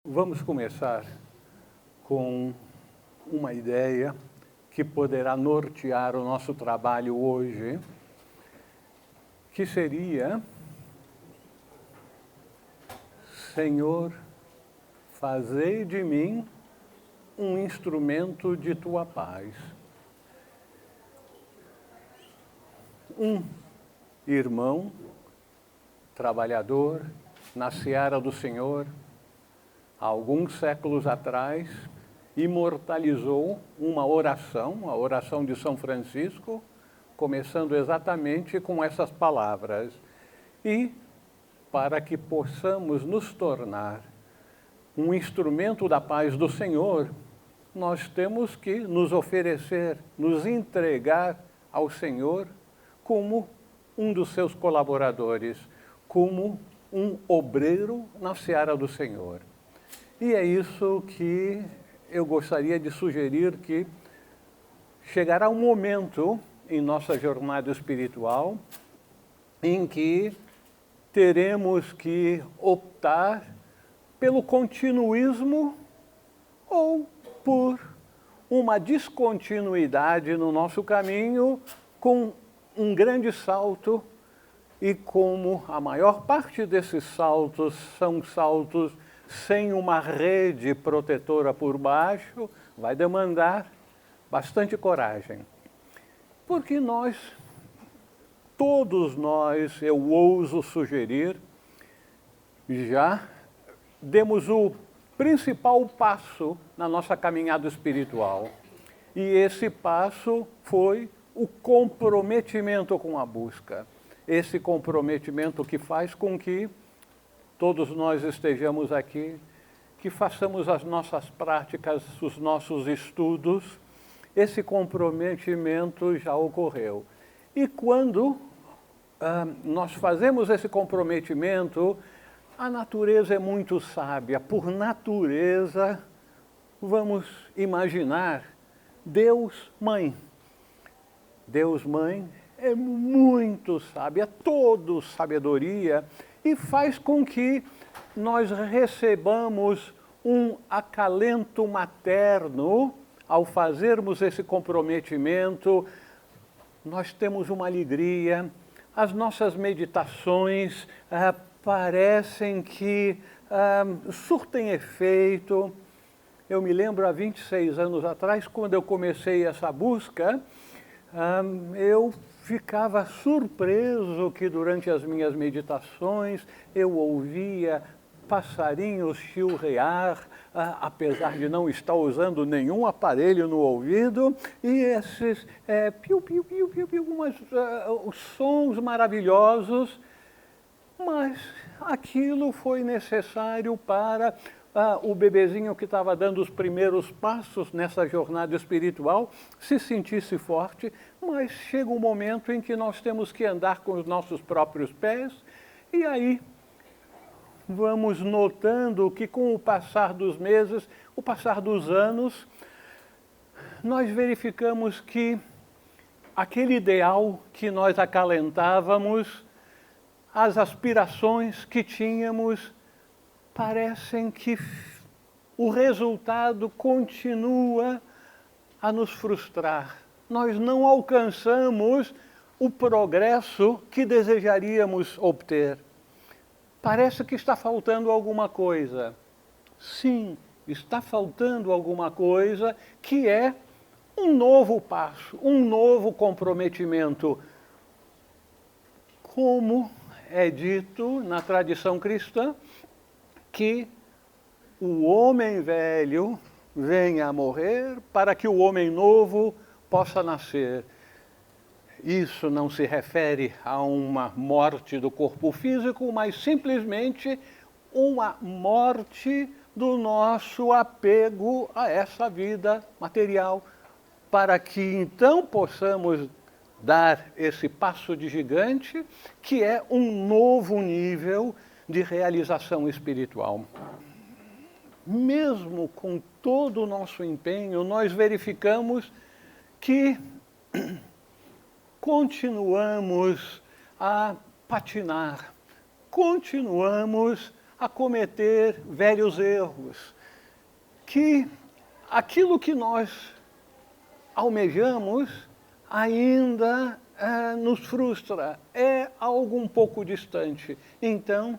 Vamos começar com uma ideia que poderá nortear o nosso trabalho hoje, que seria: Senhor, fazei de mim um instrumento de tua paz. Um irmão, trabalhador, na seara do Senhor, há alguns séculos atrás, imortalizou uma oração, a oração de São Francisco, começando exatamente com essas palavras. E, para que possamos nos tornar um instrumento da paz do Senhor, nós temos que nos oferecer, nos entregar ao Senhor como um dos seus colaboradores, como um obreiro na seara do Senhor. E é isso que eu gostaria de sugerir, que chegará um momento em nossa jornada espiritual em que teremos que optar pelo continuismo ou por uma descontinuidade no nosso caminho, com um grande salto. E como a maior parte desses saltos são saltos sem uma rede protetora por baixo, vai demandar bastante coragem. Porque todos nós, eu ouso sugerir, já demos o principal passo na nossa caminhada espiritual. E esse passo foi o comprometimento com a busca. Esse comprometimento que faz com que todos nós estejamos aqui, que façamos as nossas práticas, os nossos estudos. Esse comprometimento já ocorreu. E quando nós fazemos esse comprometimento, a natureza é muito sábia. Por natureza, vamos imaginar Deus Mãe. Deus Mãe é muito sábia, todo sabedoria, e faz com que nós recebamos um acalento materno ao fazermos esse comprometimento. Nós temos uma alegria, as nossas meditações parecem que surtem efeito. Eu me lembro, há 26 anos atrás, quando eu comecei essa busca, eu ficava surpreso que durante as minhas meditações eu ouvia passarinhos chilrear, apesar de não estar usando nenhum aparelho no ouvido, e esses piu-piu-piu-piu-piu, os sons maravilhosos, mas aquilo foi necessário para o bebezinho que estava dando os primeiros passos nessa jornada espiritual se sentisse forte, mas chega um momento em que nós temos que andar com os nossos próprios pés, e aí vamos notando que com o passar dos meses, o passar dos anos, nós verificamos que aquele ideal que nós acalentávamos, as aspirações que tínhamos, parecem que o resultado continua a nos frustrar. Nós não alcançamos o progresso que desejaríamos obter. Parece que está faltando alguma coisa. Sim, está faltando alguma coisa, que é um novo passo, um novo comprometimento. Como é dito na tradição cristã, que o homem velho venha a morrer para que o homem novo possa nascer. Isso não se refere a uma morte do corpo físico, mas simplesmente uma morte do nosso apego a essa vida material, para que então possamos dar esse passo de gigante, que é um novo nível de realização espiritual. Mesmo com todo o nosso empenho, nós verificamos que continuamos a patinar, continuamos a cometer velhos erros, que aquilo que nós almejamos ainda nos frustra, é algo um pouco distante. Então,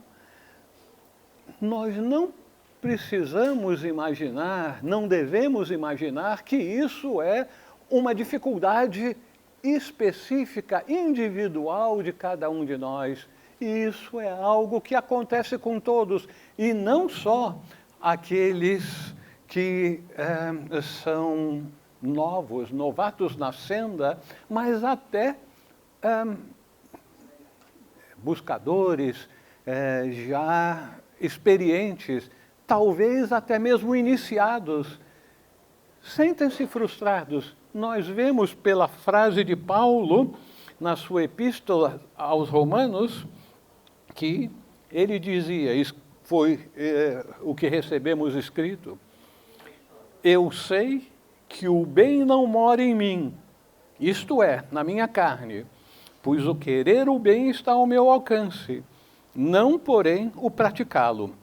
nós não precisamos imaginar, não devemos imaginar que isso é uma dificuldade específica, individual de cada um de nós. E isso é algo que acontece com todos, e não só aqueles que são novos, novatos na senda, mas até buscadores já experientes, talvez até mesmo iniciados, sentem-se frustrados. Nós vemos pela frase de Paulo, na sua epístola aos Romanos, que ele dizia, isso foi o que recebemos escrito: eu sei que o bem não mora em mim, isto é, na minha carne, pois o querer o bem está ao meu alcance, não, porém, o praticá-lo.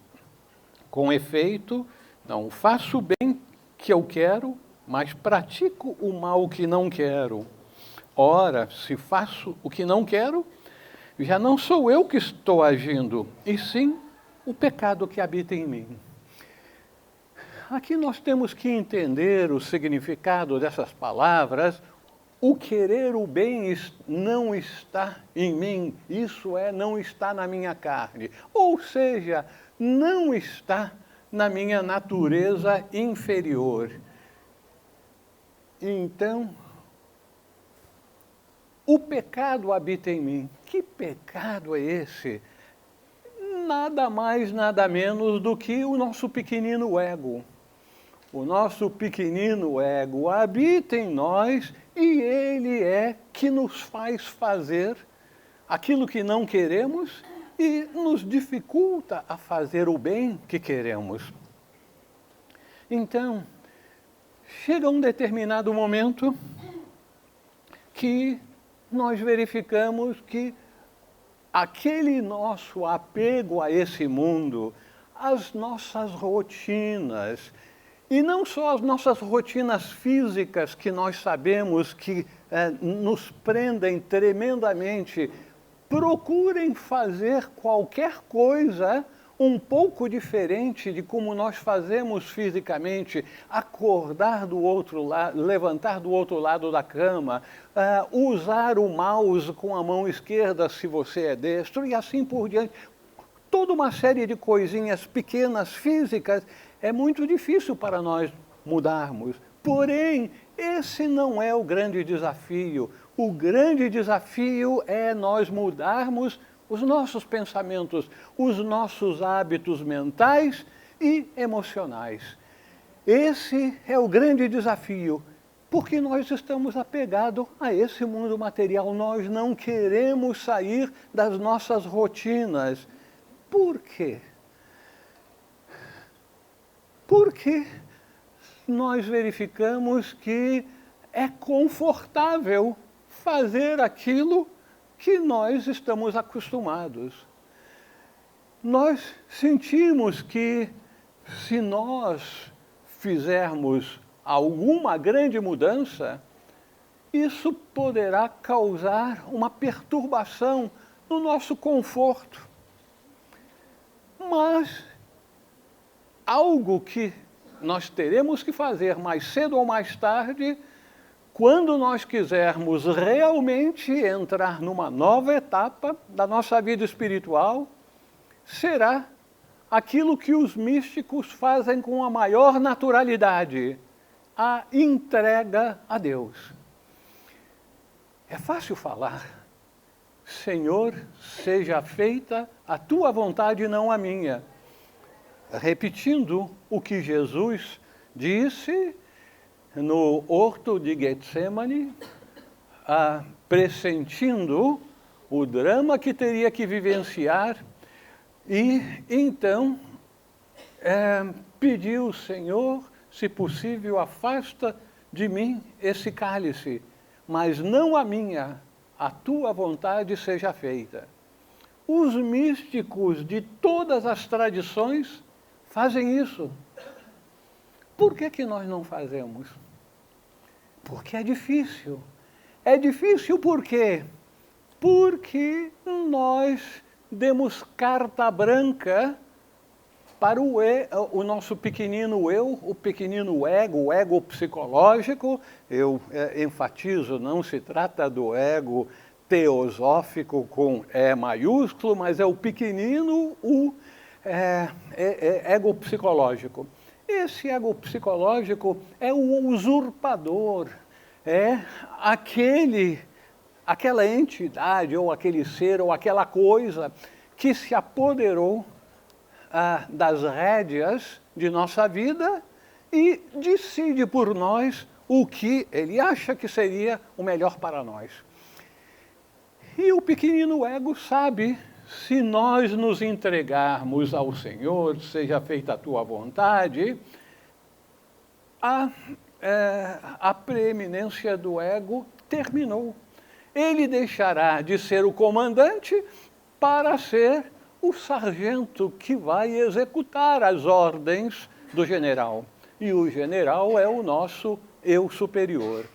Com efeito, não faço o bem que eu quero, mas pratico o mal que não quero. Ora, se faço o que não quero, já não sou eu que estou agindo, e sim o pecado que habita em mim. Aqui nós temos que entender o significado dessas palavras. O querer o bem não está em mim, isso é, não está na minha carne. Ou seja, não está na minha natureza inferior. Então, o pecado habita em mim. Que pecado é esse? Nada mais, nada menos do que o nosso pequenino ego. O nosso pequenino ego habita em nós e ele é que nos faz fazer aquilo que não queremos e nos dificulta a fazer o bem que queremos. Então, chega um determinado momento que nós verificamos que aquele nosso apego a esse mundo, as nossas rotinas, e não só as nossas rotinas físicas, que nós sabemos que nos prendem tremendamente, procurem fazer qualquer coisa um pouco diferente de como nós fazemos fisicamente, acordar do outro lado, levantar do outro lado da cama, usar o mouse com a mão esquerda se você é destro e assim por diante. Toda uma série de coisinhas pequenas, físicas, é muito difícil para nós mudarmos. Porém, esse não é o grande desafio. O grande desafio é nós mudarmos os nossos pensamentos, os nossos hábitos mentais e emocionais. Esse é o grande desafio, porque nós estamos apegados a esse mundo material. Nós não queremos sair das nossas rotinas. Por quê? Porque nós verificamos que é confortável fazer aquilo que nós estamos acostumados. Nós sentimos que se nós fizermos alguma grande mudança, isso poderá causar uma perturbação no nosso conforto. Mas algo que nós teremos que fazer mais cedo ou mais tarde, quando nós quisermos realmente entrar numa nova etapa da nossa vida espiritual, será aquilo que os místicos fazem com a maior naturalidade, a entrega a Deus. É fácil falar: Senhor, seja feita a tua vontade e não a minha. Repetindo o que Jesus disse no horto de Getsemane, pressentindo o drama que teria que vivenciar, e então pediu: Senhor, se possível, afasta de mim esse cálice, mas não a minha, a tua vontade seja feita. Os místicos de todas as tradições fazem isso. Por que nós não fazemos? Porque é difícil. É difícil por quê? Porque nós demos carta branca para o nosso pequenino eu, o pequenino ego, o ego psicológico. Eu enfatizo, não se trata do ego teosófico com E maiúsculo, mas é o pequenino, o ego psicológico. Esse ego psicológico é o usurpador, é aquela entidade, ou aquele ser, ou aquela coisa que se apoderou das rédeas de nossa vida e decide por nós o que ele acha que seria o melhor para nós. E o pequenino ego sabe, se nós nos entregarmos ao Senhor, seja feita a tua vontade, a preeminência do ego terminou. Ele deixará de ser o comandante para ser o sargento que vai executar as ordens do general. E o general é o nosso eu superior.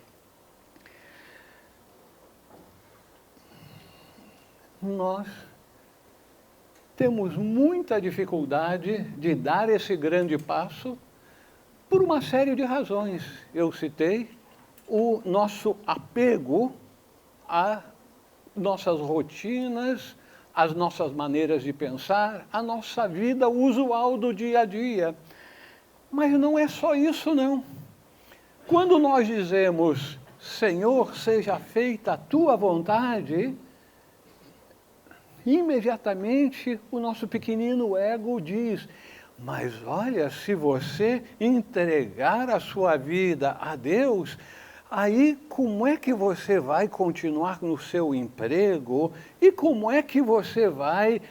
Nós temos muita dificuldade de dar esse grande passo por uma série de razões. Eu citei o nosso apego a nossas rotinas, as nossas maneiras de pensar, a nossa vida usual do dia a dia. Mas não é só isso, não. Quando nós dizemos, Senhor, seja feita a tua vontade, imediatamente o nosso pequenino ego diz, mas olha, se você entregar a sua vida a Deus, aí como é que você vai continuar no seu emprego e como é que você vai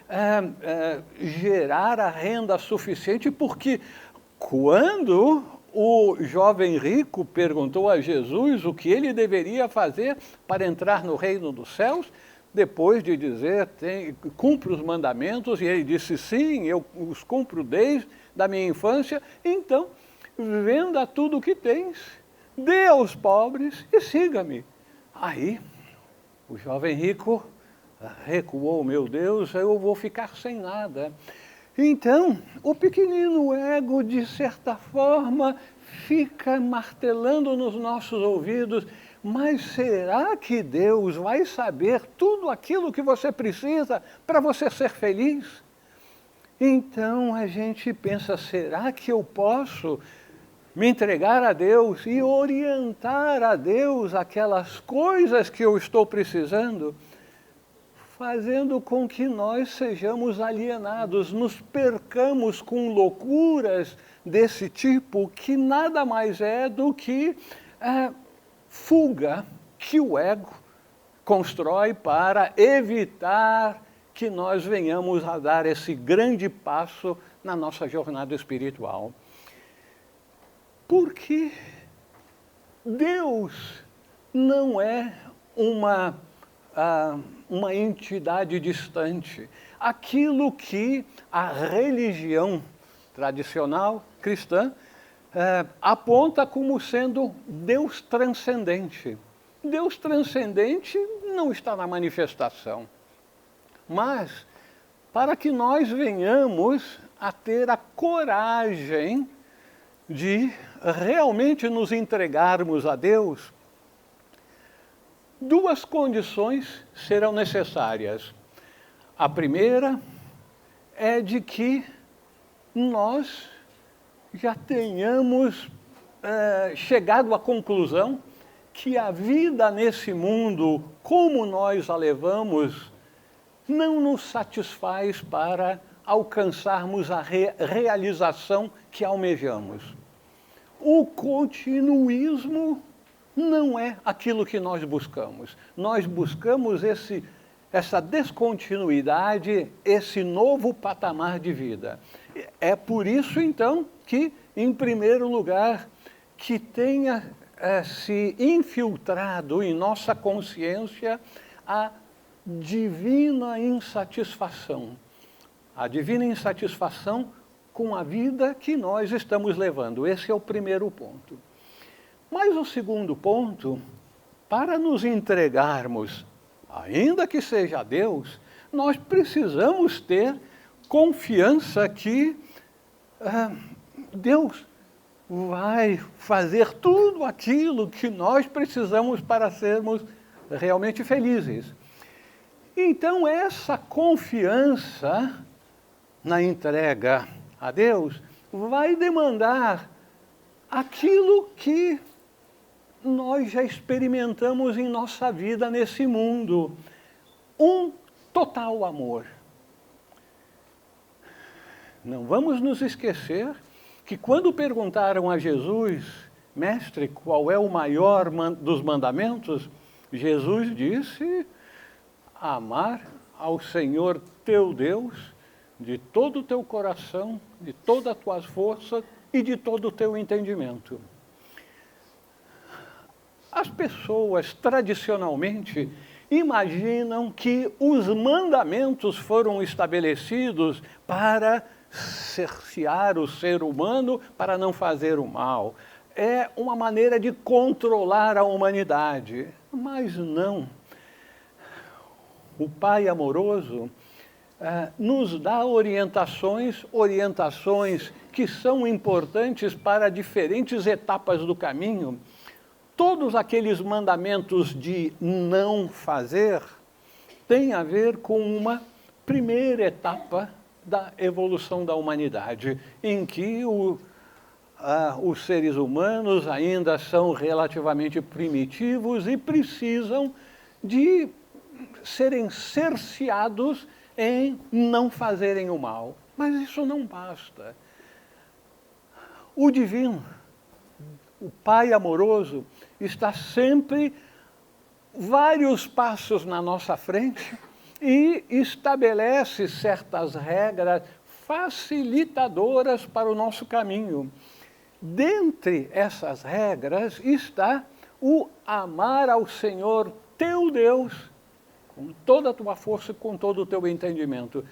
gerar a renda suficiente? Porque quando o jovem rico perguntou a Jesus o que ele deveria fazer para entrar no reino dos céus, depois de dizer, cumpre os mandamentos, e ele disse, sim, eu os cumpro desde a minha infância, então venda tudo o que tens, dê aos pobres e siga-me. Aí, o jovem rico recuou, meu Deus, eu vou ficar sem nada. Então, o pequenino ego, de certa forma, fica martelando nos nossos ouvidos, mas será que Deus vai saber tudo aquilo que você precisa para você ser feliz? Então a gente pensa, será que eu posso me entregar a Deus e orientar a Deus aquelas coisas que eu estou precisando? Fazendo com que nós sejamos alienados, nos percamos com loucuras desse tipo, que nada mais é do que fuga que o ego constrói para evitar que nós venhamos a dar esse grande passo na nossa jornada espiritual. Porque Deus não é uma entidade distante. Aquilo que a religião tradicional cristã aponta como sendo Deus transcendente. Deus transcendente não está na manifestação. Mas, para que nós venhamos a ter a coragem de realmente nos entregarmos a Deus, duas condições serão necessárias. A primeira é de que nós já tenhamos chegado à conclusão que a vida nesse mundo, como nós a levamos, não nos satisfaz para alcançarmos a realização que almejamos. O continuismo não é aquilo que nós buscamos. Nós buscamos essa descontinuidade, esse novo patamar de vida. É por isso, então, que, em primeiro lugar, que tenha se infiltrado em nossa consciência a divina insatisfação. A divina insatisfação com a vida que nós estamos levando. Esse é o primeiro ponto. Mas o segundo ponto, para nos entregarmos, ainda que seja a Deus, nós precisamos ter confiança que Deus vai fazer tudo aquilo que nós precisamos para sermos realmente felizes. Então, essa confiança na entrega a Deus vai demandar aquilo que nós já experimentamos em nossa vida nesse mundo, um total amor. Não vamos nos esquecer que quando perguntaram a Jesus, mestre, qual é o maior dos mandamentos, Jesus disse: amar ao Senhor teu Deus de todo o teu coração, de toda a tua força e de todo o teu entendimento. As pessoas, tradicionalmente, imaginam que os mandamentos foram estabelecidos para cercear o ser humano, para não fazer o mal. É uma maneira de controlar a humanidade. Mas não. O Pai amoroso nos dá orientações que são importantes para diferentes etapas do caminho. Todos aqueles mandamentos de não fazer têm a ver com uma primeira etapa da evolução da humanidade, em que os seres humanos ainda são relativamente primitivos e precisam de serem cerceados em não fazerem o mal. Mas isso não basta. O divino, o Pai amoroso, está sempre vários passos na nossa frente e estabelece certas regras facilitadoras para o nosso caminho. Dentre essas regras está o amar ao Senhor teu Deus com toda a tua força e com todo o teu entendimento.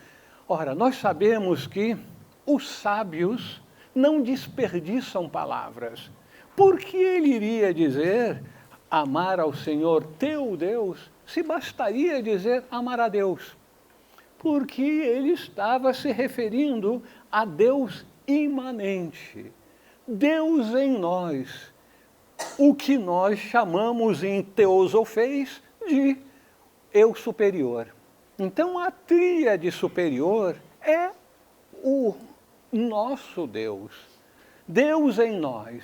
Ora, nós sabemos que os sábios não desperdiçam palavras. Por que ele iria dizer amar ao Senhor teu Deus, se bastaria dizer amar a Deus? Porque ele estava se referindo a Deus imanente, Deus em nós, o que nós chamamos em teosofês de eu superior. Então, a tríade superior é o nosso Deus, Deus em nós.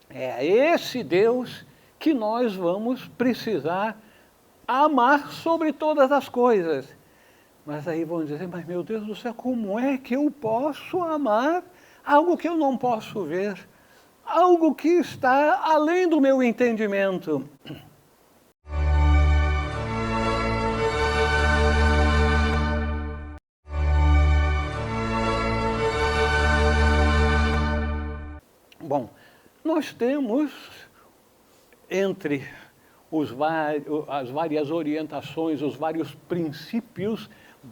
É esse Deus que nós vamos precisar amar sobre todas as coisas. Mas aí vão dizer, mas meu Deus do céu, como é que eu posso amar algo que eu não posso ver? Algo que está além do meu entendimento? Bom, nós temos, entre as várias orientações, os vários princípios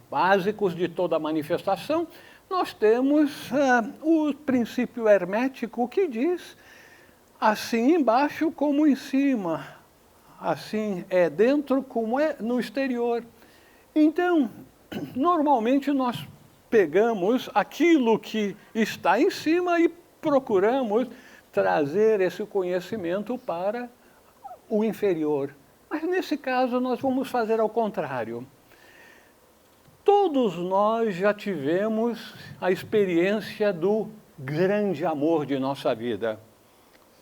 básicos de toda manifestação, nós temos o princípio hermético que diz assim embaixo como em cima, assim é dentro como é no exterior. Então, normalmente nós pegamos aquilo que está em cima e procuramos trazer esse conhecimento para o inferior. Mas nesse caso nós vamos fazer ao contrário. Todos nós já tivemos a experiência do grande amor de nossa vida.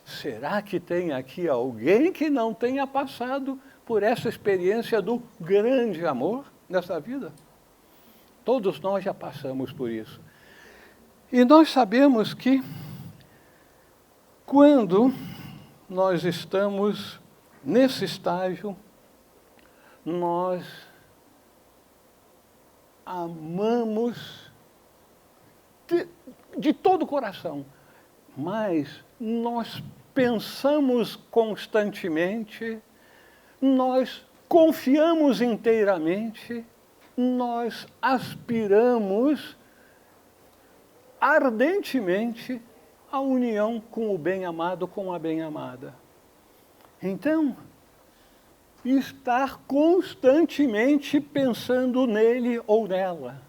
Será que tem aqui alguém que não tenha passado por essa experiência do grande amor nessa vida? Todos nós já passamos por isso. E nós sabemos que quando nós estamos nesse estágio, nós amamos de todo o coração, mas nós pensamos constantemente, nós confiamos inteiramente, nós aspiramos ardentemente à união com o bem-amado, com a bem-amada. Então, estar constantemente pensando nele ou nela.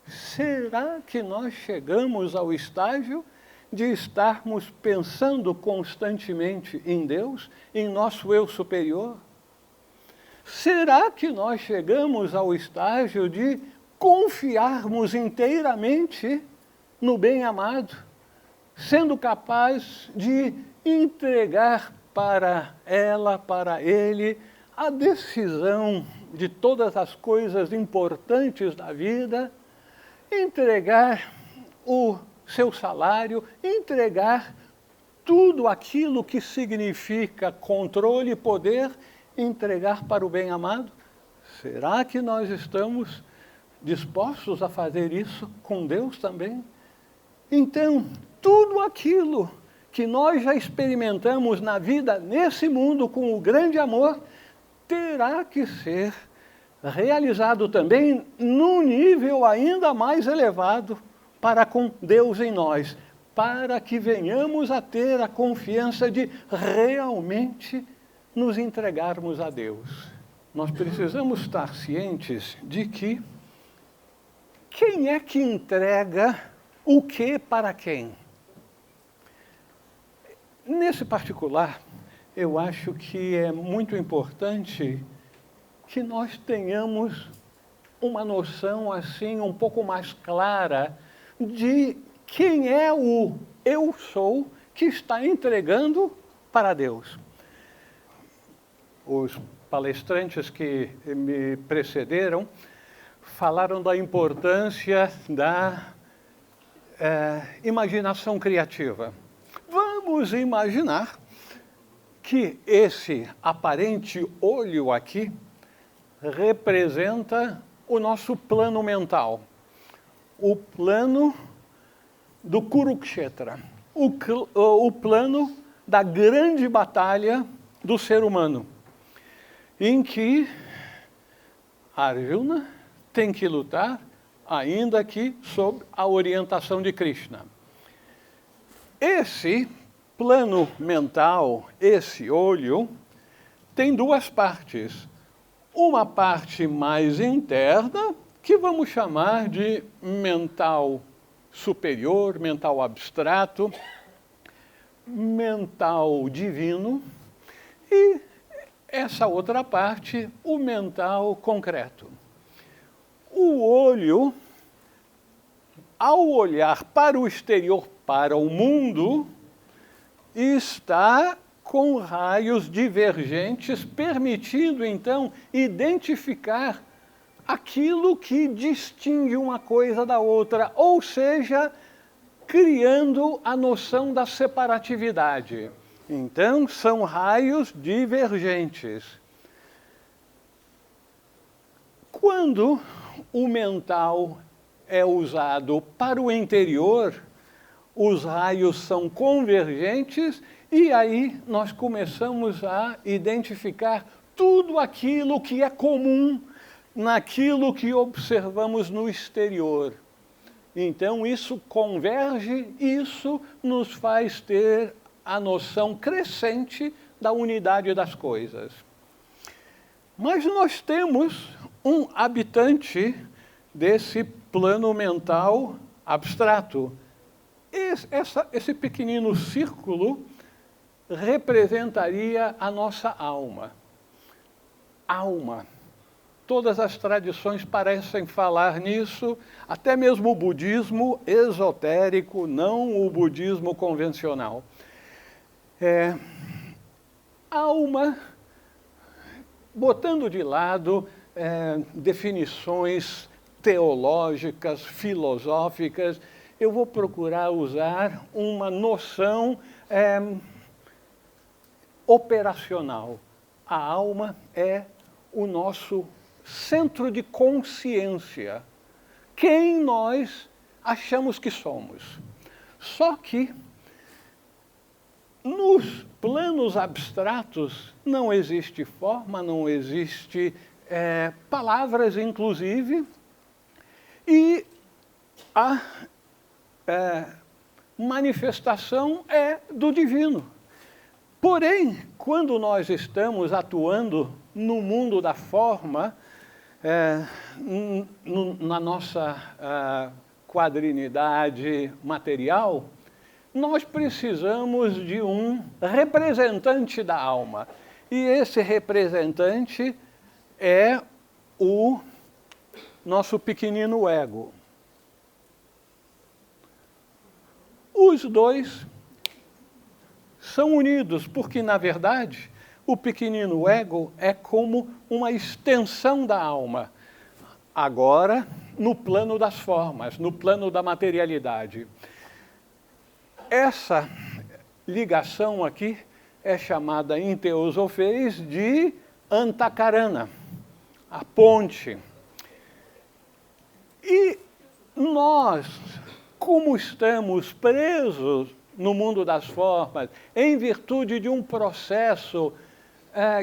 Será que nós chegamos ao estágio de estarmos pensando constantemente em Deus, em nosso eu superior? Será que nós chegamos ao estágio de confiarmos inteiramente no bem-amado, sendo capaz de entregar para ela, para ele, a decisão de todas as coisas importantes da vida, entregar o seu salário, entregar tudo aquilo que significa controle e poder, entregar para o bem-amado? Será que nós estamos dispostos a fazer isso com Deus também? Então, tudo aquilo que nós já experimentamos na vida, nesse mundo, com o grande amor, terá que ser realizado também num nível ainda mais elevado para com Deus em nós, para que venhamos a ter a confiança de realmente nos entregarmos a Deus. Nós precisamos estar cientes de que quem é que entrega o que para quem? Nesse particular, eu acho que é muito importante que nós tenhamos uma noção assim um pouco mais clara de quem é o eu sou que está entregando para Deus. Os palestrantes que me precederam falaram da importância da imaginação criativa. Vamos imaginar que esse aparente olho aqui representa o nosso plano mental, o plano do Kurukshetra, o plano da grande batalha do ser humano, em que Arjuna tem que lutar, ainda que sob a orientação de Krishna. Esse plano mental, esse olho, tem duas partes. Uma parte mais interna, que vamos chamar de mental superior, mental abstrato, mental divino, e essa outra parte, o mental concreto. O olho, ao olhar para o exterior, para o mundo, está com raios divergentes, permitindo, então, identificar aquilo que distingue uma coisa da outra, ou seja, criando a noção da separatividade. Então, são raios divergentes. Quando o mental é usado para o interior, os raios são convergentes e aí nós começamos a identificar tudo aquilo que é comum naquilo que observamos no exterior. Então, isso converge, isso nos faz ter a noção crescente da unidade das coisas. Mas nós temos um habitante desse plano mental abstrato. Esse pequenino círculo representaria a nossa alma. Alma. Todas as tradições parecem falar nisso, até mesmo o budismo esotérico, não o budismo convencional. Alma, botando de lado definições teológicas, filosóficas, eu vou procurar usar uma noção operacional. A alma é o nosso centro de consciência, quem nós achamos que somos. Só que nos planos abstratos não existe forma, não existe palavras, inclusive, e a manifestação é do divino. Porém, quando nós estamos atuando no mundo da forma, na nossa quadrinidade material, nós precisamos de um representante da alma. E esse representante é o nosso pequenino ego. Os dois são unidos, porque, na verdade, o pequenino ego é como uma extensão da alma. Agora, no plano das formas, no plano da materialidade. Essa ligação aqui é chamada em teosofês de antakarana, a ponte. E nós, como estamos presos no mundo das formas, em virtude de um processo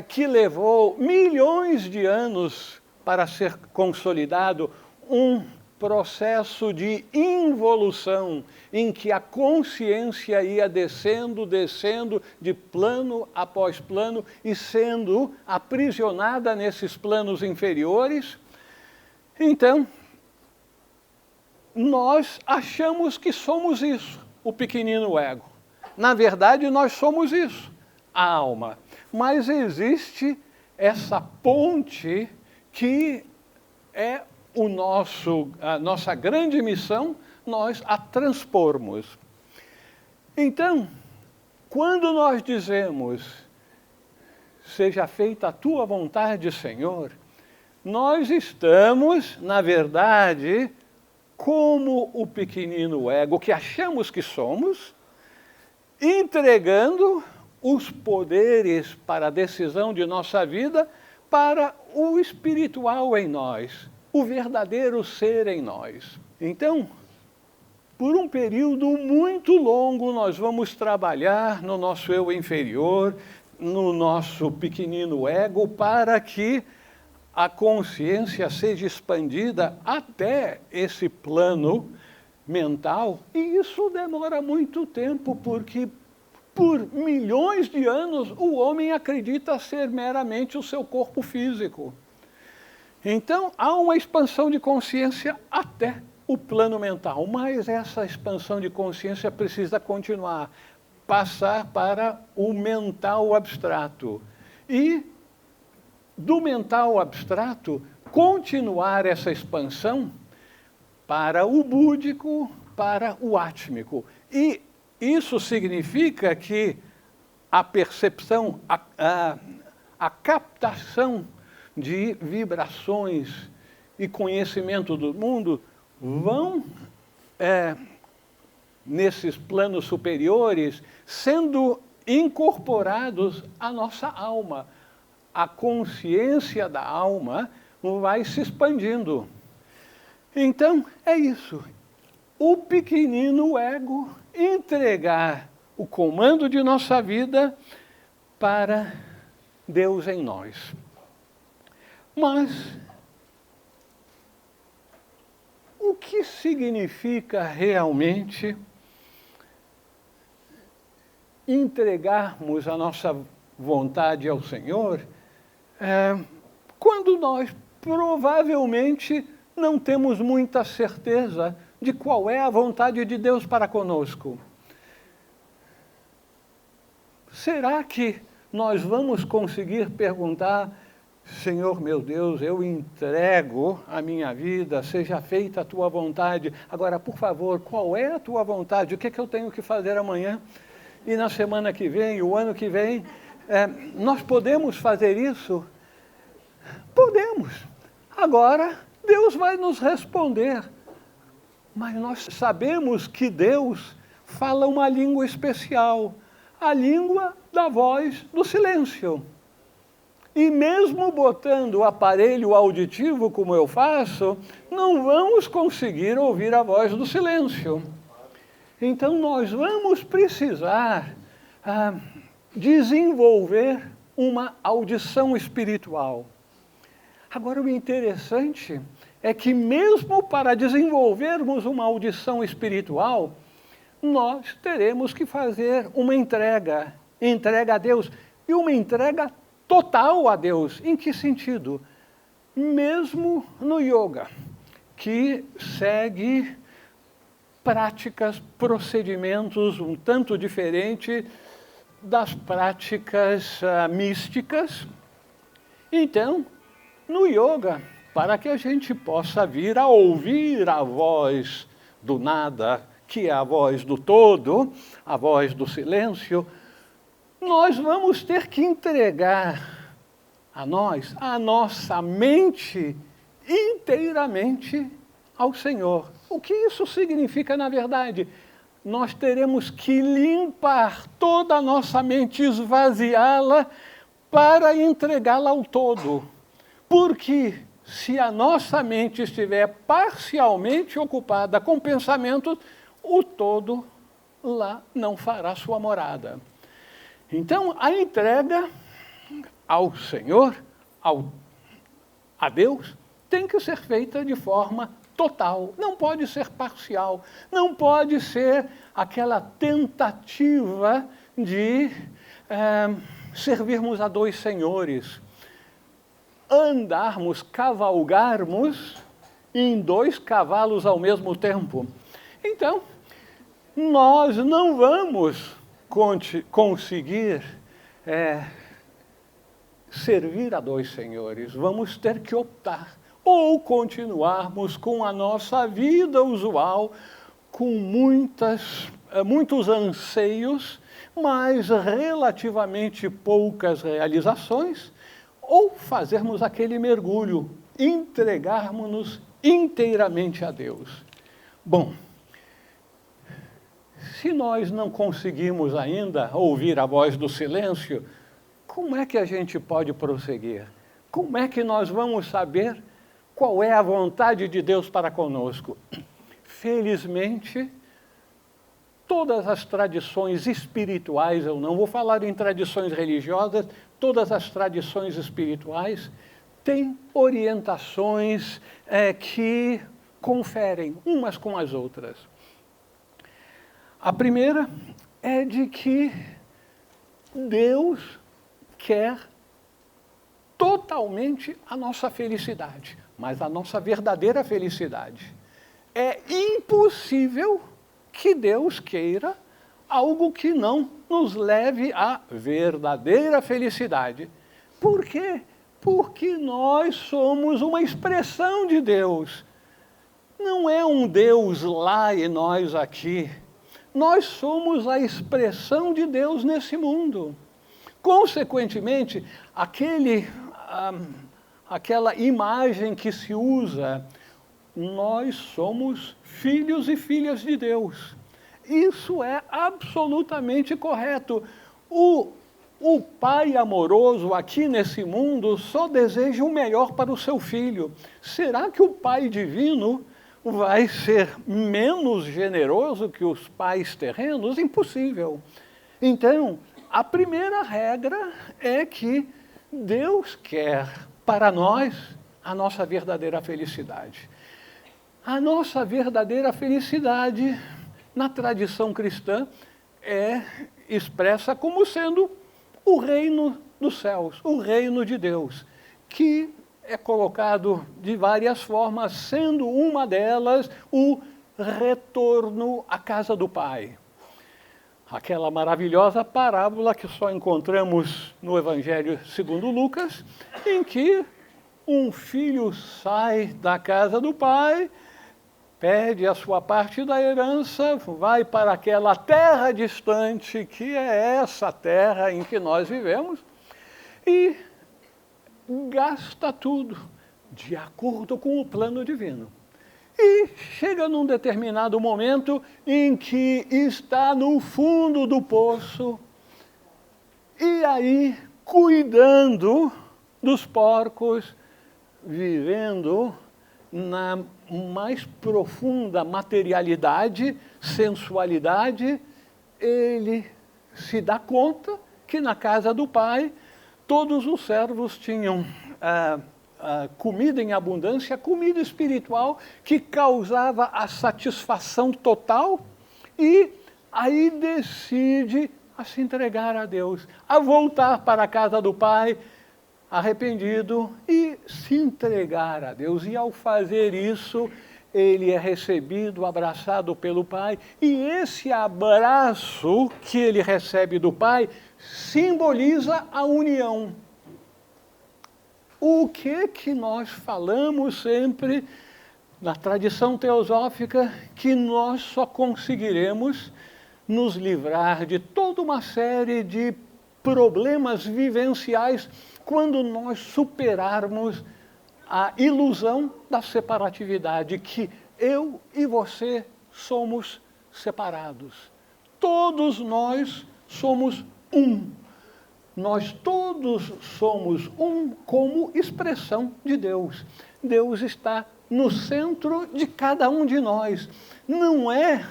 que levou milhões de anos para ser consolidado, um processo de involução, em que a consciência ia descendo, descendo, de plano após plano, e sendo aprisionada nesses planos inferiores. Então, nós achamos que somos isso, o pequenino ego. Na verdade, nós somos isso, a alma. Mas existe essa ponte que é a nossa grande missão, nós a transpormos. Então, quando nós dizemos, seja feita a tua vontade, Senhor, nós estamos, na verdade, como o pequenino ego que achamos que somos, entregando os poderes para a decisão de nossa vida para o espiritual em nós, o verdadeiro ser em nós. Então, por um período muito longo, nós vamos trabalhar no nosso eu inferior, no nosso pequenino ego, para que a consciência seja expandida até esse plano mental. E isso demora muito tempo, porque por milhões de anos o homem acredita ser meramente o seu corpo físico. Então, há uma expansão de consciência até o plano mental, mas essa expansão de consciência precisa continuar, passar para o mental abstrato. E, do mental abstrato, continuar essa expansão para o búdico, para o átmico. E isso significa que a percepção, a captação de vibrações e conhecimento do mundo vão, nesses planos superiores, sendo incorporados à nossa alma. A consciência da alma vai se expandindo. Então, é isso. O pequenino ego entregar o comando de nossa vida para Deus em nós. Mas o que significa realmente entregarmos a nossa vontade ao Senhor quando nós provavelmente não temos muita certeza de qual é a vontade de Deus para conosco? Será que nós vamos conseguir perguntar: Senhor meu Deus, eu entrego a minha vida, seja feita a tua vontade. Agora, por favor, qual é a tua vontade? O que é que eu tenho que fazer amanhã? E na semana que vem, o ano que vem? Nós podemos fazer isso? Podemos. Agora, Deus vai nos responder. Mas nós sabemos que Deus fala uma língua especial, a língua da voz do silêncio. E mesmo botando o aparelho auditivo, como eu faço, não vamos conseguir ouvir a voz do silêncio. Então, nós vamos precisar desenvolver uma audição espiritual. Agora, o interessante é que mesmo para desenvolvermos uma audição espiritual, nós teremos que fazer uma entrega a Deus, e uma entrega total a Deus. Em que sentido? Mesmo no yoga, que segue práticas, procedimentos um tanto diferentes das práticas místicas. Então, no yoga, para que a gente possa vir a ouvir a voz do nada, que é a voz do todo, a voz do silêncio, nós vamos ter que entregar a nossa mente inteiramente ao Senhor. O que isso significa, na verdade? Nós teremos que limpar toda a nossa mente, esvaziá-la para entregá-la ao todo. Porque se a nossa mente estiver parcialmente ocupada com pensamentos, o todo lá não fará sua morada. Então, a entrega ao Senhor, a Deus, tem que ser feita de forma total, não pode ser parcial, não pode ser aquela tentativa de servirmos a dois senhores, cavalgarmos em dois cavalos ao mesmo tempo. Então, nós não vamos conseguir servir a dois senhores, vamos ter que optar. Ou continuarmos com a nossa vida usual, com muitos anseios, mas relativamente poucas realizações, ou fazermos aquele mergulho, entregarmos-nos inteiramente a Deus. Bom, se nós não conseguimos ainda ouvir a voz do silêncio, como é que a gente pode prosseguir? Como é que nós vamos saber qual é a vontade de Deus para conosco? Felizmente, todas as tradições espirituais, eu não vou falar em tradições religiosas, todas as tradições espirituais têm orientações que conferem umas com as outras. A primeira é de que Deus quer totalmente a nossa felicidade, mas a nossa verdadeira felicidade. É impossível que Deus queira algo que não nos leve à verdadeira felicidade. Por quê? Porque nós somos uma expressão de Deus. Não é um Deus lá e nós aqui. Nós somos a expressão de Deus nesse mundo. Consequentemente, aquela imagem que se usa, nós somos filhos e filhas de Deus. Isso é absolutamente correto. O pai amoroso aqui nesse mundo só deseja o melhor para o seu filho. Será que o pai divino vai ser menos generoso que os pais terrenos? Impossível. Então, a primeira regra é que Deus quer para nós a nossa verdadeira felicidade. A nossa verdadeira felicidade, na tradição cristã, é expressa como sendo o reino dos céus, o reino de Deus, que é colocado de várias formas, sendo uma delas o retorno à casa do Pai. Aquela maravilhosa parábola que só encontramos no Evangelho segundo Lucas, em que um filho sai da casa do pai, pede a sua parte da herança, vai para aquela terra distante, que é essa terra em que nós vivemos, e gasta tudo de acordo com o plano divino. E chega num determinado momento em que está no fundo do poço, e aí cuidando dos porcos, vivendo na mais profunda materialidade, sensualidade, ele se dá conta que na casa do pai todos os servos tinham comida em abundância, comida espiritual que causava a satisfação total, e aí decide a se entregar a Deus, a voltar para a casa do pai arrependido e se entregar a Deus. E ao fazer isso, ele é recebido, abraçado pelo pai, e esse abraço que ele recebe do pai simboliza a união. O que nós falamos sempre na tradição teosófica, que nós só conseguiremos nos livrar de toda uma série de problemas vivenciais quando nós superarmos a ilusão da separatividade, que eu e você somos separados. Todos nós somos um. Nós todos somos um como expressão de Deus. Deus está no centro de cada um de nós. Não é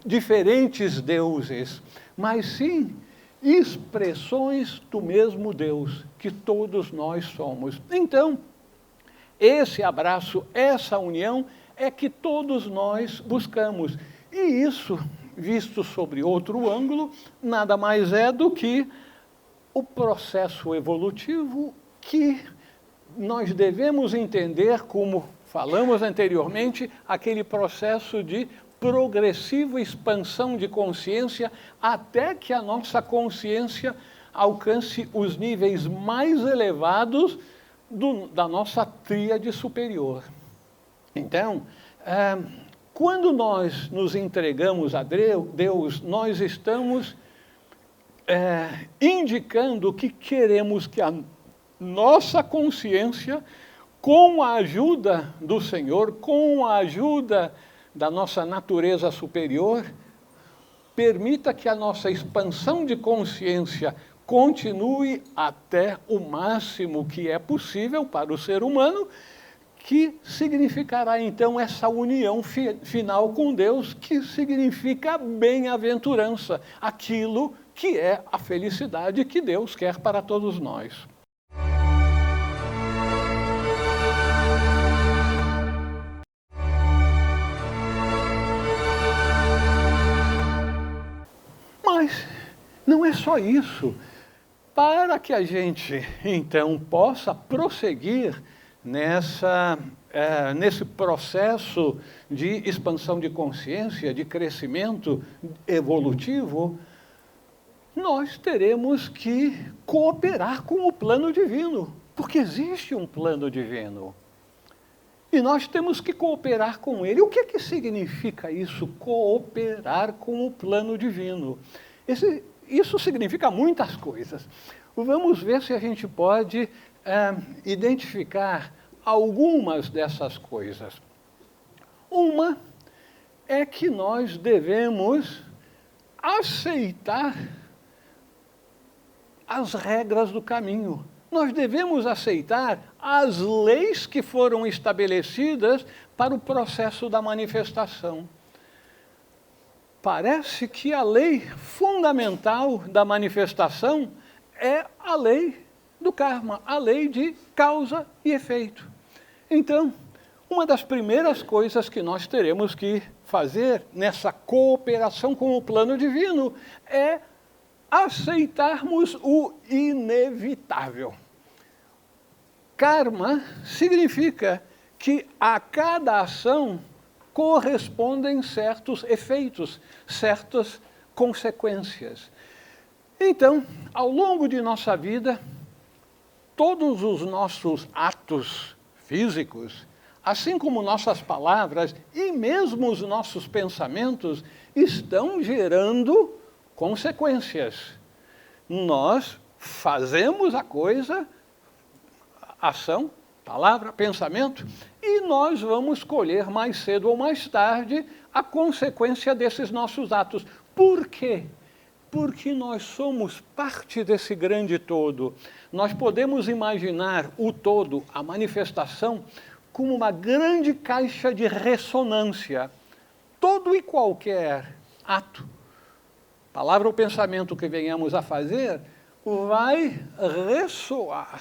diferentes deuses, mas sim expressões do mesmo Deus, que todos nós somos. Então, esse abraço, essa união, é que todos nós buscamos. E isso, visto sobre outro ângulo, nada mais é do que o processo evolutivo que nós devemos entender, como falamos anteriormente, aquele processo de progressiva expansão de consciência até que a nossa consciência alcance os níveis mais elevados da nossa tríade superior. Então, quando nós nos entregamos a Deus, nós estamos indicando que queremos que a nossa consciência, com a ajuda do Senhor, com a ajuda da nossa natureza superior, permita que a nossa expansão de consciência continue até o máximo que é possível para o ser humano, que significará então essa união final com Deus, que significa bem-aventurança, aquilo que é a felicidade que Deus quer para todos nós. Mas não é só isso. Para que a gente, então, possa prosseguir nesse processo de expansão de consciência, de crescimento evolutivo, nós teremos que cooperar com o plano divino, porque existe um plano divino. E nós temos que cooperar com ele. O que significa isso, cooperar com o plano divino? Isso significa muitas coisas. Vamos ver se a gente pode identificar algumas dessas coisas. Uma é que nós devemos aceitar as regras do caminho. Nós devemos aceitar as leis que foram estabelecidas para o processo da manifestação. Parece que a lei fundamental da manifestação é a lei do karma, a lei de causa e efeito. Então, uma das primeiras coisas que nós teremos que fazer nessa cooperação com o plano divino é aceitarmos o inevitável. Karma significa que a cada ação correspondem certos efeitos, certas consequências. Então, ao longo de nossa vida, todos os nossos atos físicos, assim como nossas palavras e mesmo os nossos pensamentos, estão gerando consequências. Nós fazemos a coisa, ação, palavra, pensamento, e nós vamos colher mais cedo ou mais tarde a consequência desses nossos atos. Por quê? Porque nós somos parte desse grande todo. Nós podemos imaginar o todo, a manifestação, como uma grande caixa de ressonância. Todo e qualquer ato, palavra ou pensamento que venhamos a fazer vai ressoar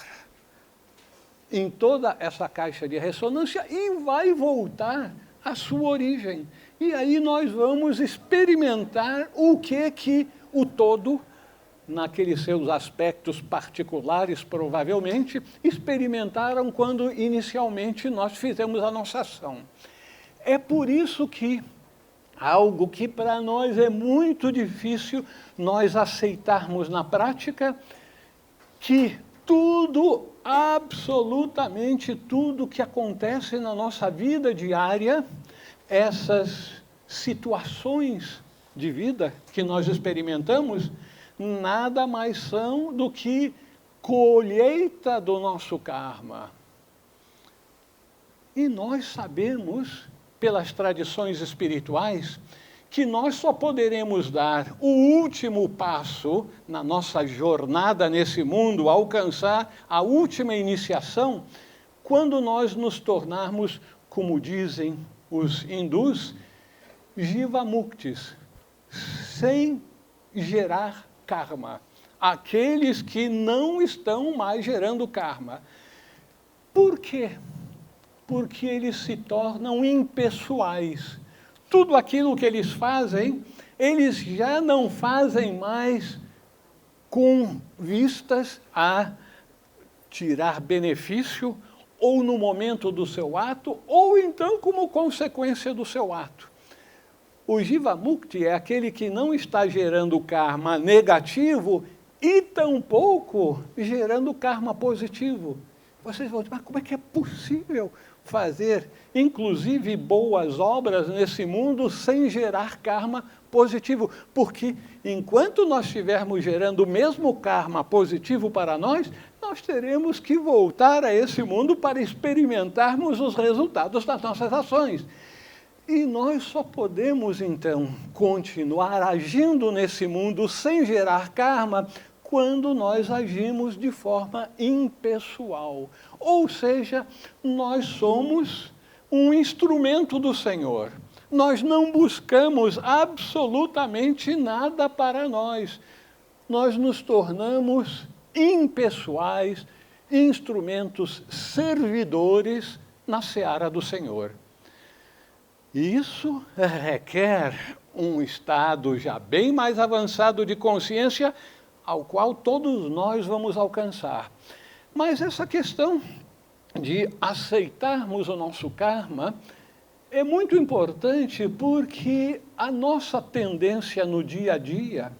em toda essa caixa de ressonância e vai voltar à sua origem. E aí nós vamos experimentar o que o todo, naqueles seus aspectos particulares, provavelmente, experimentaram quando inicialmente nós fizemos a nossa ação. É por isso que algo que para nós é muito difícil nós aceitarmos na prática, que tudo, absolutamente tudo que acontece na nossa vida diária, essas situações de vida que nós experimentamos, nada mais são do que colheita do nosso karma. E nós sabemos, pelas tradições espirituais, que nós só poderemos dar o último passo na nossa jornada nesse mundo, alcançar a última iniciação, quando nós nos tornarmos, como dizem os hindus, Jivamuktis, sem gerar karma. Aqueles que não estão mais gerando karma. Por quê? Porque eles se tornam impessoais. Tudo aquilo que eles fazem, eles já não fazem mais com vistas a tirar benefício, ou no momento do seu ato, ou então como consequência do seu ato. O Jivamukti é aquele que não está gerando karma negativo e tampouco gerando karma positivo. Vocês vão dizer, mas como é que é possível fazer, inclusive, boas obras nesse mundo sem gerar karma positivo? Porque enquanto nós estivermos gerando o mesmo karma positivo para nós teremos que voltar a esse mundo para experimentarmos os resultados das nossas ações. E nós só podemos, então, continuar agindo nesse mundo sem gerar karma quando nós agimos de forma impessoal. Ou seja, nós somos um instrumento do Senhor. Nós não buscamos absolutamente nada para nós. Nós nos tornamos impessoais, instrumentos servidores na seara do Senhor. Isso requer um estado já bem mais avançado de consciência, ao qual todos nós vamos alcançar. Mas essa questão de aceitarmos o nosso karma é muito importante, porque a nossa tendência no dia a dia,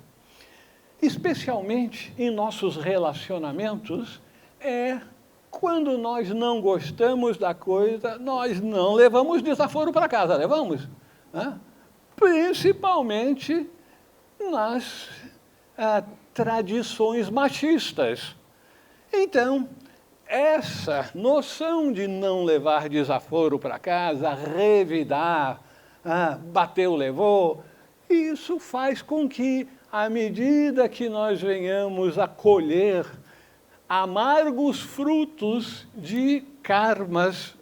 especialmente em nossos relacionamentos, é quando nós não gostamos da coisa, nós não levamos desaforo para casa, levamos? Né? Principalmente nas tradições machistas. Então, essa noção de não levar desaforo para casa, revidar, bateu, levou, isso faz com que, à medida que nós venhamos a colher amargos frutos de karmas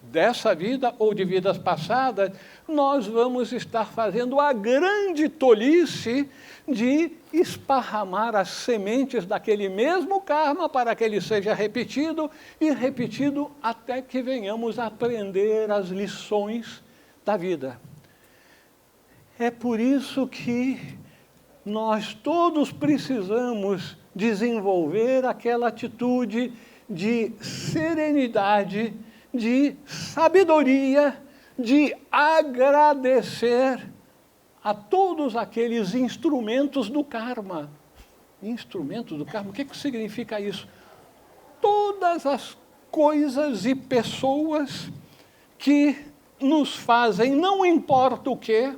dessa vida ou de vidas passadas, nós vamos estar fazendo a grande tolice de esparramar as sementes daquele mesmo karma para que ele seja repetido e repetido até que venhamos a aprender as lições da vida. É por isso que nós todos precisamos desenvolver aquela atitude de serenidade, de sabedoria, de agradecer a todos aqueles instrumentos do karma. Instrumentos do karma, o que significa isso? Todas as coisas e pessoas que nos fazem, não importa o quê,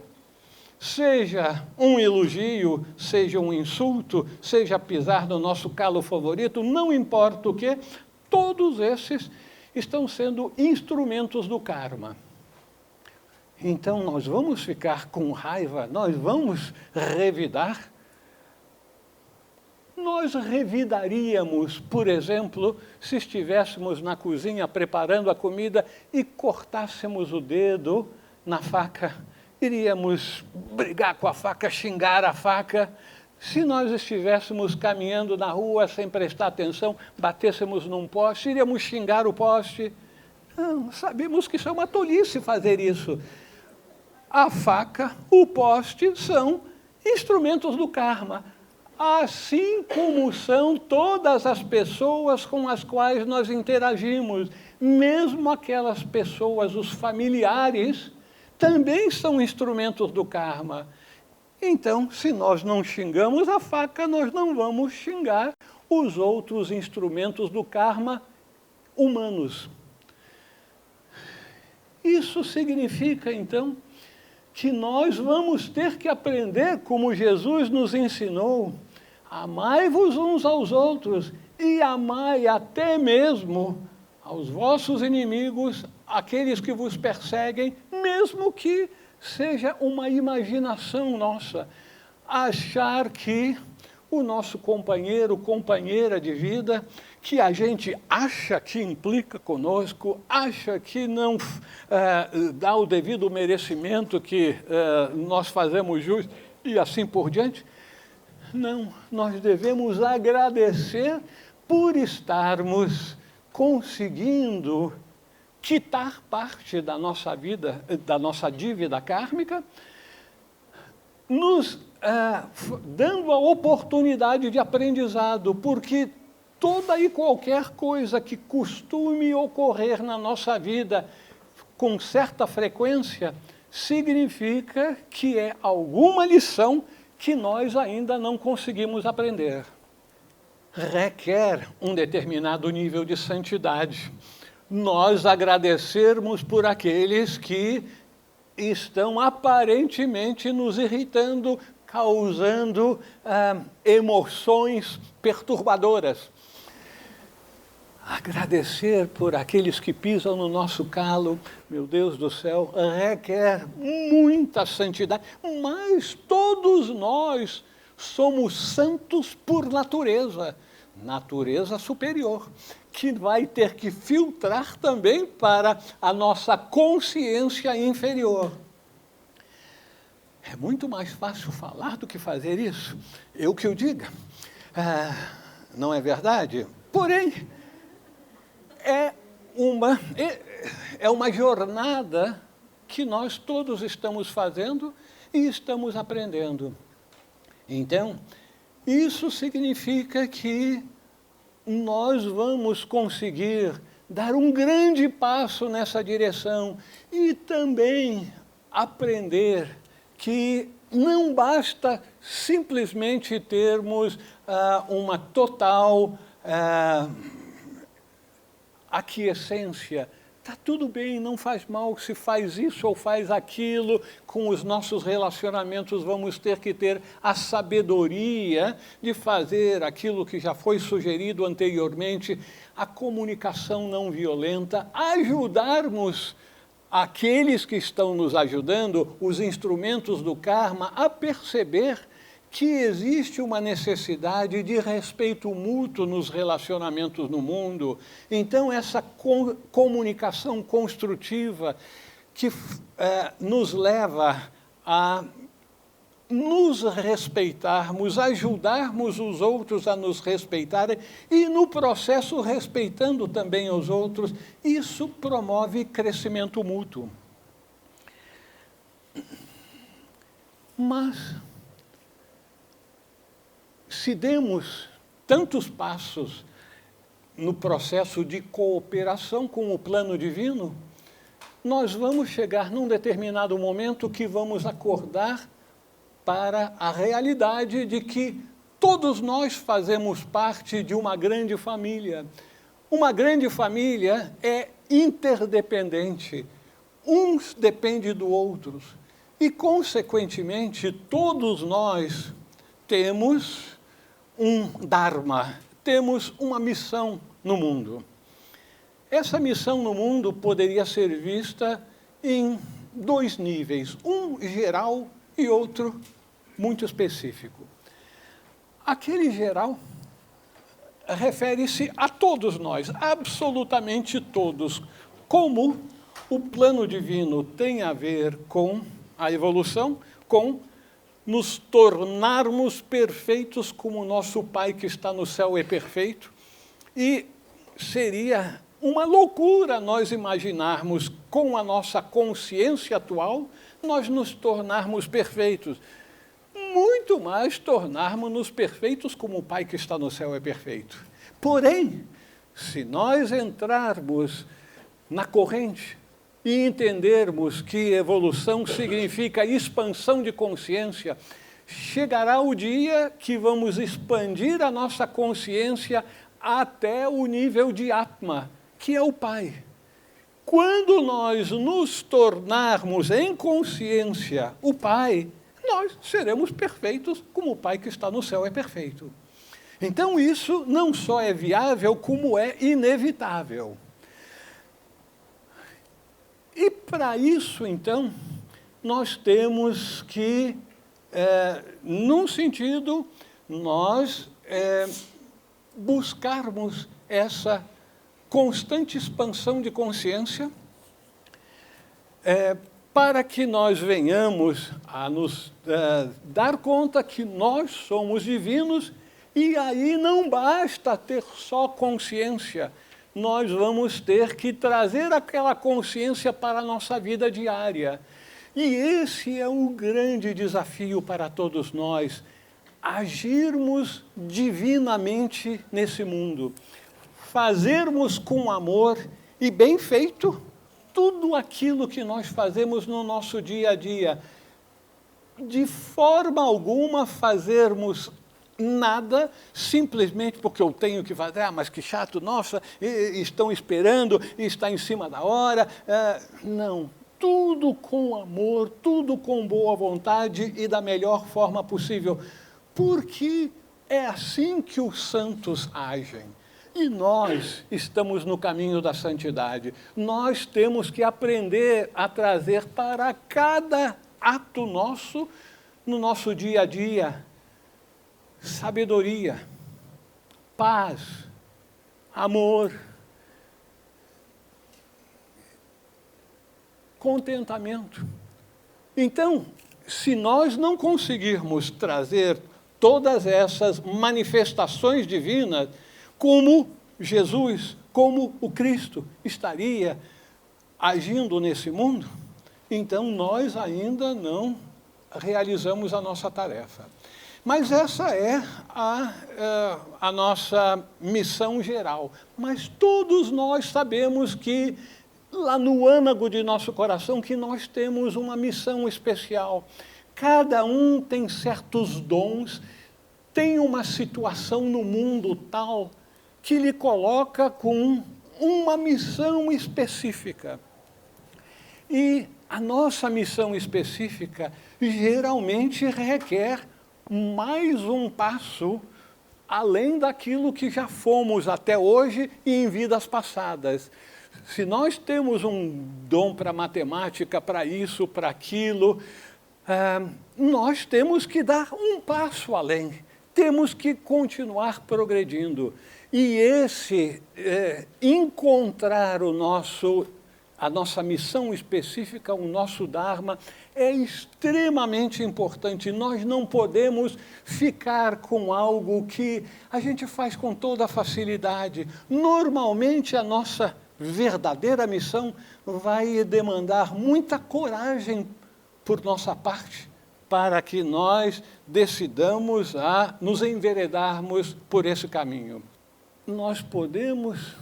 seja um elogio, seja um insulto, seja pisar no nosso calo favorito, não importa o quê, todos esses estão sendo instrumentos do karma. Então, nós vamos ficar com raiva, nós vamos revidar. Nós revidaríamos, por exemplo, se estivéssemos na cozinha preparando a comida e cortássemos o dedo na faca. Iríamos brigar com a faca, xingar a faca. Se nós estivéssemos caminhando na rua sem prestar atenção, batêssemos num poste, iríamos xingar o poste. Não, sabemos que isso é uma tolice fazer isso. A faca, o poste são instrumentos do karma, assim como são todas as pessoas com as quais nós interagimos, mesmo aquelas pessoas, os familiares, também são instrumentos do karma. Então, se nós não xingamos a faca, nós não vamos xingar os outros instrumentos do karma humanos. Isso significa, então, que nós vamos ter que aprender, como Jesus nos ensinou, amai-vos uns aos outros e amai até mesmo aos vossos inimigos, aqueles que vos perseguem, mesmo que seja uma imaginação nossa, achar que o nosso companheiro, companheira de vida, que a gente acha que implica conosco, acha que não dá o devido merecimento que nós fazemos jus e assim por diante. Não, nós devemos agradecer por estarmos conseguindo quitar parte da nossa vida, da nossa dívida kármica, nos dando a oportunidade de aprendizado, porque toda e qualquer coisa que costume ocorrer na nossa vida com certa frequência, significa que é alguma lição que nós ainda não conseguimos aprender. Requer um determinado nível de santidade. Nós agradecermos por aqueles que estão aparentemente nos irritando, causando emoções perturbadoras. Agradecer por aqueles que pisam no nosso calo, meu Deus do céu, requer muita santidade, mas todos nós somos santos por natureza, natureza superior, que vai ter que filtrar também para a nossa consciência inferior. É muito mais fácil falar do que fazer isso, eu que o diga. Não é verdade? Porém, é uma jornada que nós todos estamos fazendo e estamos aprendendo. Então, isso significa que nós vamos conseguir dar um grande passo nessa direção e também aprender que não basta simplesmente termos uma total aquiescência. Está tudo bem, não faz mal se faz isso ou faz aquilo, com os nossos relacionamentos vamos ter que ter a sabedoria de fazer aquilo que já foi sugerido anteriormente, a comunicação não violenta, ajudarmos aqueles que estão nos ajudando, os instrumentos do karma, a perceber que existe uma necessidade de respeito mútuo nos relacionamentos no mundo. Então, essa comunicação construtiva que nos leva a nos respeitarmos, ajudarmos os outros a nos respeitarem e, no processo, respeitando também os outros, isso promove crescimento mútuo. Mas, se demos tantos passos no processo de cooperação com o plano divino, nós vamos chegar num determinado momento que vamos acordar para a realidade de que todos nós fazemos parte de uma grande família. Uma grande família é interdependente, uns dependem do outros e, consequentemente, todos nós temos um Dharma, temos uma missão no mundo. Essa missão no mundo poderia ser vista em dois níveis, um geral e outro muito específico. Aquele geral refere-se a todos nós, absolutamente todos, como o plano divino tem a ver com a evolução com nos tornarmos perfeitos como nosso Pai que está no céu é perfeito. E seria uma loucura nós imaginarmos, com a nossa consciência atual, nós nos tornarmos perfeitos. Muito mais tornarmos-nos perfeitos como o Pai que está no céu é perfeito. Porém, se nós entrarmos na corrente e entendermos que evolução significa expansão de consciência, chegará o dia que vamos expandir a nossa consciência até o nível de Atma, que é o Pai. Quando nós nos tornarmos em consciência o Pai, nós seremos perfeitos como o Pai que está no céu é perfeito. Então isso não só é viável, como é inevitável. E para isso, então, nós temos que, num sentido, nós buscarmos essa constante expansão de consciência para que nós venhamos a nos dar conta que nós somos divinos, e aí não basta ter só consciência, nós vamos ter que trazer aquela consciência para a nossa vida diária. E esse é o grande desafio para todos nós, agirmos divinamente nesse mundo, fazermos com amor e bem feito tudo aquilo que nós fazemos no nosso dia a dia. De forma alguma fazermos nada simplesmente porque eu tenho que fazer, mas que chato, nossa, estão esperando, está em cima da hora. Não, tudo com amor, tudo com boa vontade e da melhor forma possível, porque é assim que os santos agem. E nós estamos no caminho da santidade. Nós temos que aprender a trazer para cada ato nosso, no nosso dia a dia, sabedoria, paz, amor, contentamento. Então, se nós não conseguirmos trazer todas essas manifestações divinas, como Jesus, como o Cristo estaria agindo nesse mundo, então nós ainda não realizamos a nossa tarefa. Mas essa é a nossa missão geral. Mas todos nós sabemos que, lá no âmago de nosso coração, que nós temos uma missão especial. Cada um tem certos dons, tem uma situação no mundo tal que lhe coloca com uma missão específica. E a nossa missão específica geralmente requer mais um passo além daquilo que já fomos até hoje e em vidas passadas. Se nós temos um dom para matemática, para isso, para aquilo, nós temos que dar um passo além, temos que continuar progredindo. E encontrar a nossa missão específica, o nosso Dharma, é extremamente importante. Nós não podemos ficar com algo que a gente faz com toda facilidade. Normalmente, a nossa verdadeira missão vai demandar muita coragem por nossa parte, para que nós decidamos a nos enveredarmos por esse caminho. Nós podemos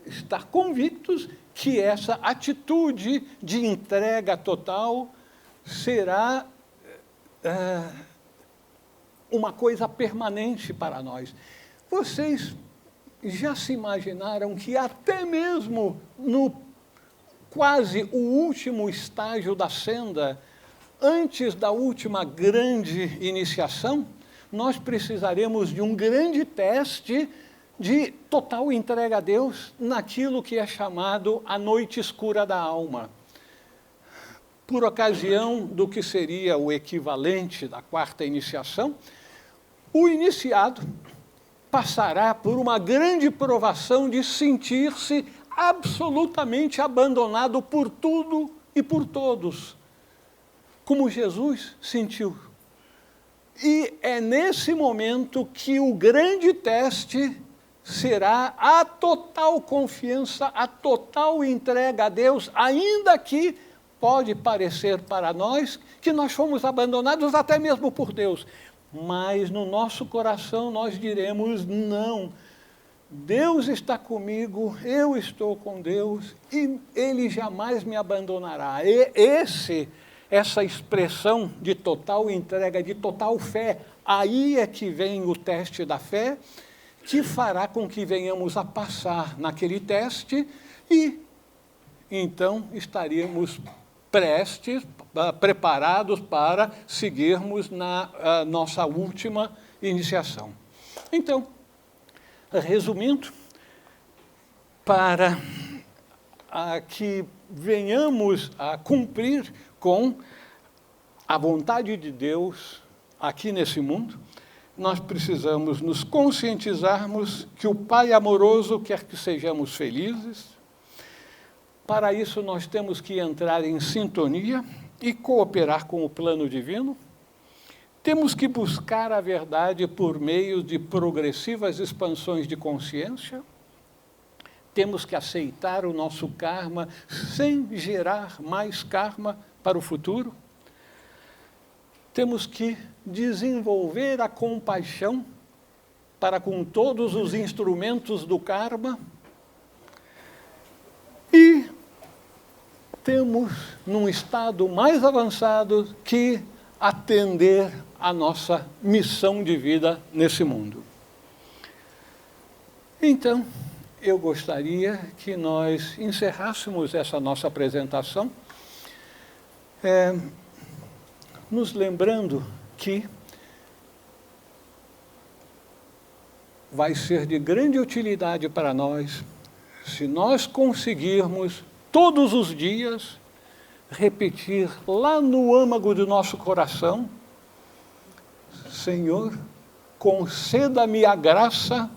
estar convictos que essa atitude de entrega total será uma coisa permanente para nós. Vocês já se imaginaram que até mesmo no quase o último estágio da senda, antes da última grande iniciação, nós precisaremos de um grande teste de total entrega a Deus naquilo que é chamado a noite escura da alma. Por ocasião do que seria o equivalente da quarta iniciação, o iniciado passará por uma grande provação de sentir-se absolutamente abandonado por tudo e por todos. como Jesus sentiu. E é nesse momento que o grande teste será a total confiança, a total entrega a Deus, ainda que pode parecer para nós que nós fomos abandonados até mesmo por Deus. Mas no nosso coração nós diremos: não, Deus está comigo, eu estou com Deus e Ele jamais me abandonará. E essa expressão de total entrega, de total fé, aí é que vem o teste da fé, que fará com que venhamos a passar naquele teste e então estaríamos prestes, preparados para seguirmos na nossa última iniciação. Então, resumindo, para que venhamos a cumprir com a vontade de Deus aqui nesse mundo, nós precisamos nos conscientizarmos que o Pai amoroso quer que sejamos felizes. Para isso, nós temos que entrar em sintonia e cooperar com o plano divino. Temos que buscar a verdade por meio de progressivas expansões de consciência. Temos que aceitar o nosso karma sem gerar mais karma para o futuro. Temos que desenvolver a compaixão para com todos os instrumentos do karma. E temos, num estado mais avançado, que atender à nossa missão de vida nesse mundo. Então, eu gostaria que nós encerrássemos essa nossa apresentação, nos lembrando que vai ser de grande utilidade para nós se nós conseguirmos todos os dias repetir lá no âmago do nosso coração: Senhor, conceda-me a graça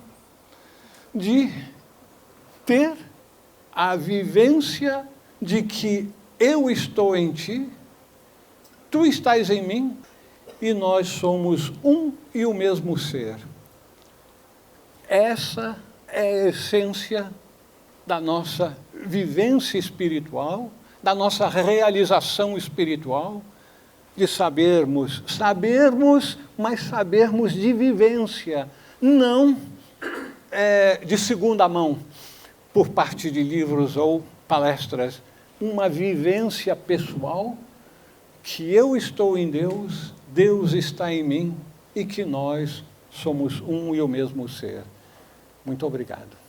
de ter a vivência de que eu estou em Ti, Tu estás em mim e nós somos um e o mesmo ser. Essa é a essência da nossa vivência espiritual, da nossa realização espiritual, de sabermos, mas sabermos de vivência, não de segunda mão, por parte de livros ou palestras, uma vivência pessoal, que eu estou em Deus, Deus está em mim e que nós somos um e o mesmo ser. Muito obrigado.